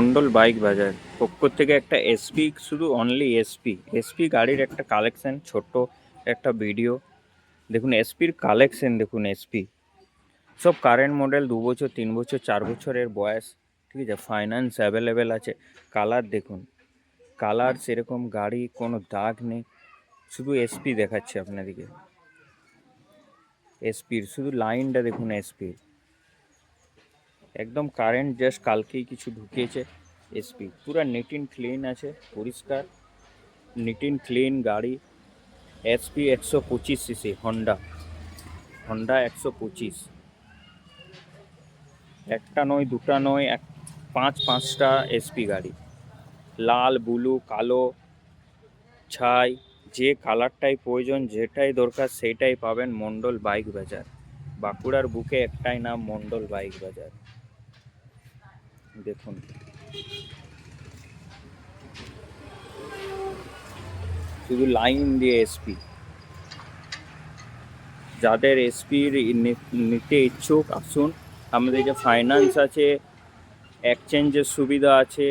Mondal bike বাজার পক্ষ থেকে একটা এসপি, শুধু অনলি এসপি এসপি গাড়ির একটা কালেকশন, ছোট্ট একটা ভিডিও দেখুন। এসপির কালেকশন দেখুন। এসপি সব কারেন্ট মডেল, 2 বছর 3 বছর 4 বছরের বয়স, ঠিক আছে। ফাইন্যান্স অ্যাভেলেবেল আছে। কালার দেখুন, কালার সেরকম গাড়ি কোনো দাগ নেই। শুধু এসপি দেখাচ্ছে আপনাদেরকে। এসপির শুধু লাইনটা দেখুন। এসপির একদম কারেন্ট, জাস্ট কালকেই কিছু ঢুকিয়েছে। এসপি পুরা নিট অ্যান্ড ক্লিন আছে, পরিষ্কার নিট অ্যান্ড ক্লিন গাড়ি। SP 125 CC Honda, Honda 125। একটা নয়, দুটা নয়, পাঁচটা এসপি গাড়ি। লাল, ব্লু, কালো, ছাই, যে কালারটাই প্রয়োজন, যেটাই দরকার সেটাই পাবেন মন্ডল বাইক বাজার। বাঁকুড়ার বুকে একটাই নাম, মন্ডল বাইক বাজার। দেখুন, শুধু লাইন দিয়ে এসপি। যাদের এসপির নিতে ইচ্ছুক আসুন। আমাদের যে ফাইন্যান্স আছে, এক্সচেঞ্জের সুবিধা আছে।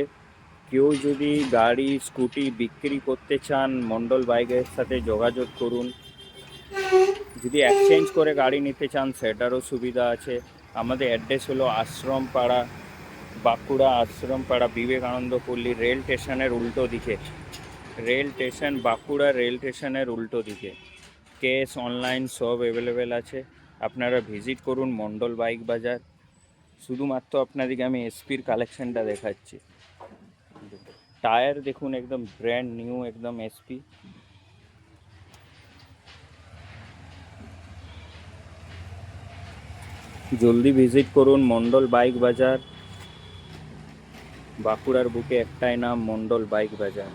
কেউ যদি গাড়ি স্কুটি বিক্রি করতে চান, মন্ডল বাইকের সাথে যোগাযোগ করুন। যদি এক্সচেঞ্জ করে গাড়ি নিতে চান, সেটারও সুবিধা আছে। আমাদের অ্যাড্রেস হলো আশ্রম পাড়া, বাঁকুড়া আশ্রম পাড়া, বিবেকানন্দ পল্লী, রেল স্টেশনের উল্টো দিকে। রেল স্টেশন, বাঁকুড়া রেল স্টেশনের উল্টো দিকে। ক্যাশ অনলাইন সব অ্যাভেলেবেল আছে। আপনারা ভিজিট করুন মন্ডল বাইক বাজার। শুধুমাত্র আপনাদেরকে আমি এসপির কালেকশনটা দেখাচ্ছি। টায়ার দেখুন, একদম ব্র্যান্ড নিউ, একদম এসপি। জলদি ভিজিট করুন মন্ডল বাইক বাজার। বাঁকুড়ার বুকে একটাই নাম, মন্ডল বাইক বাজার।